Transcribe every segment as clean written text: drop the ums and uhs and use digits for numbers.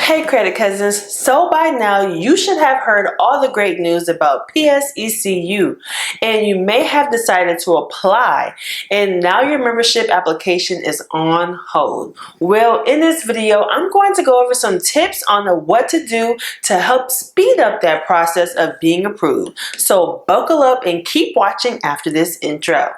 Hey credit cousins, so by now you should have heard all the great news about PSECU and you may have decided to apply and now your membership application is on hold. Well, in this video I'm going to go over some tips on what to do to help speed up that process of being approved. So buckle up and keep watching after this intro.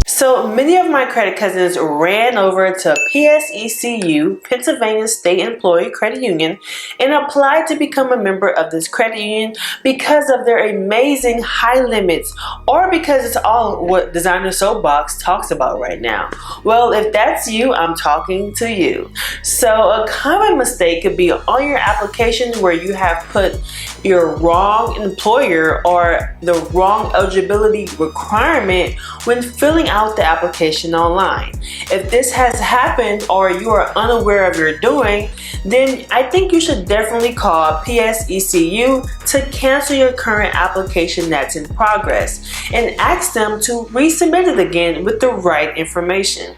So many of my credit cousins ran over to PSECU, Pennsylvania State Employee Credit Union, and applied to become a member of this credit union because of their amazing high limits or because it's all what Designer Soapbox talks about right now. Well, if that's you, I'm talking to you. So a common mistake could be on your application where you have put your wrong employer or the wrong eligibility requirement when filling out the application online. If this has happened or you are unaware of your doing, then I think you should definitely call PSECU to cancel your current application that's in progress and ask them to resubmit it again with the right information.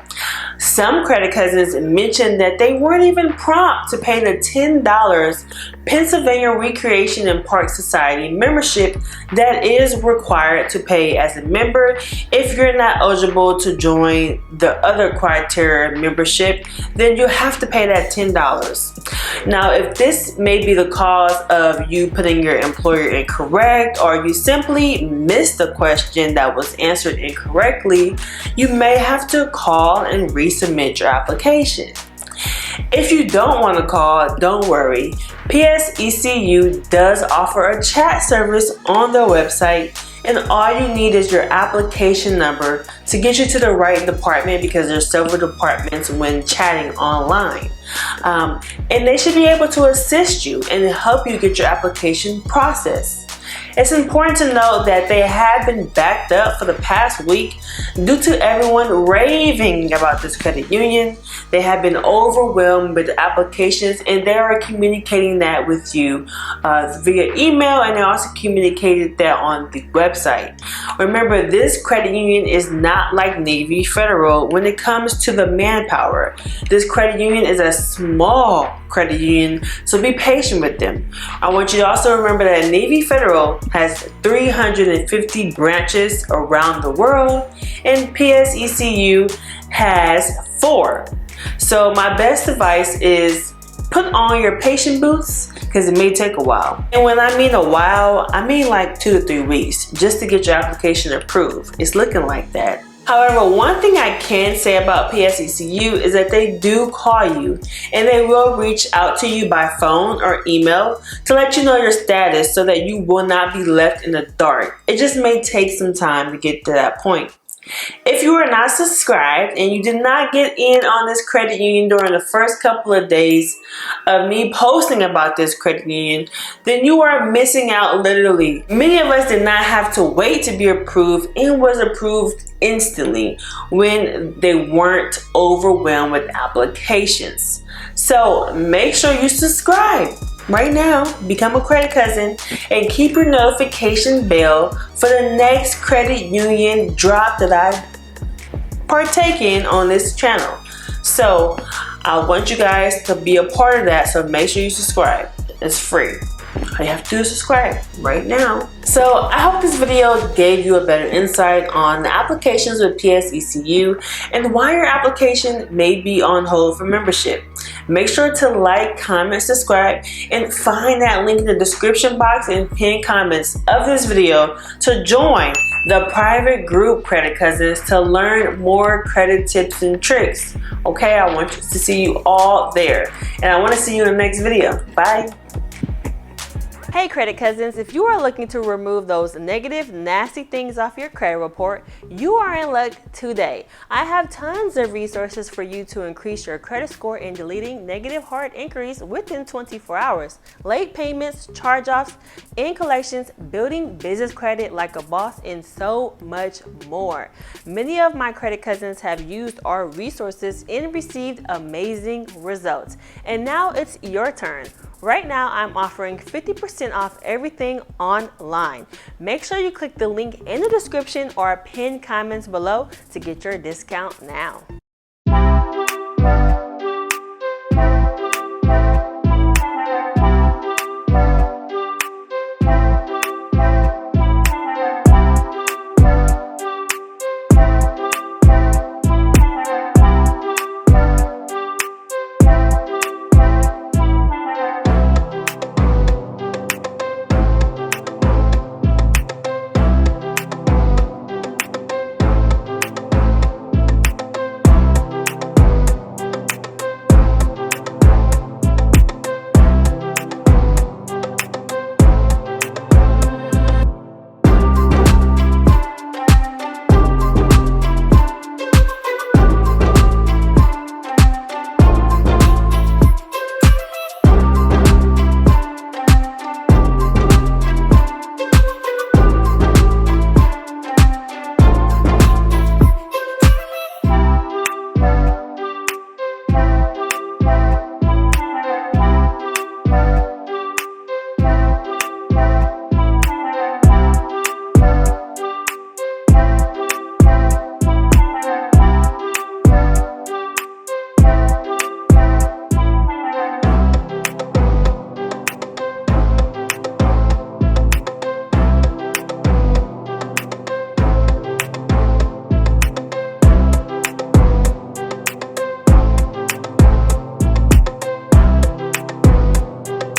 Some credit cousins mentioned that they weren't even prompt to pay the $10 Pennsylvania Recreation and Park Society membership that is required to pay as a member if you're not eligible to join the other criteria membership. Then you have to pay that $10. Now, if this may be the cause of you putting your employer incorrect or you simply missed the question that was answered incorrectly, you may have to call and resubmit your application. If you don't want to call, don't worry. PSECU does offer a chat service on their website, and all you need is your application number to get you to the right department because there's several departments when chatting online. And they should be able to assist you and help you get your application processed. It's important to note that they have been backed up for the past week due to everyone raving about this credit union. They have been overwhelmed with applications and they are communicating that with you via email, and they also communicated that on the website. Remember, this credit union is not like Navy Federal when it comes to the manpower. This credit union is a small credit union, so be patient with them. I want you to also remember that Navy Federal has 350 branches around the world and PSECU has 4. So my best advice is put on your patient boots because it may take a while. And when I mean a while, I mean like 2 to 3 weeks just to get your application approved. It's looking like that. However, one thing I can say about PSECU is that they do call you and they will reach out to you by phone or email to let you know your status so that you will not be left in the dark. It just may take some time to get to that point. If you are not subscribed and you did not get in on this credit union during the first couple of days of me posting about this credit union, then you are missing out literally. Many of us did not have to wait to be approved and was approved instantly when they weren't overwhelmed with applications. So make sure you subscribe right now, become a credit cousin, and keep your notification bell for the next credit union drop that I partake in on this channel. So I want you guys to be a part of that, so make sure you subscribe. It's free. All you have to do is subscribe right now. So I hope this video gave you a better insight on the applications with PSECU and why your application may be on hold for membership. Make sure to like, comment, subscribe, and find that link in the description box and pinned comments of this video to join the private group credit cousins to learn more credit tips and tricks. Okay, I want to see you all there, and I want to see you in the next video. Bye. Hey credit cousins, if you are looking to remove those negative, nasty things off your credit report, you are in luck today. I have tons of resources for you to increase your credit score in deleting negative hard inquiries within 24 hours, late payments, charge-offs, in collections, building business credit like a boss, and so much more. Many of my credit cousins have used our resources and received amazing results. And now it's your turn. Right now, I'm offering 50% off everything online. Make sure you click the link in the description or pinned comments below to get your discount now.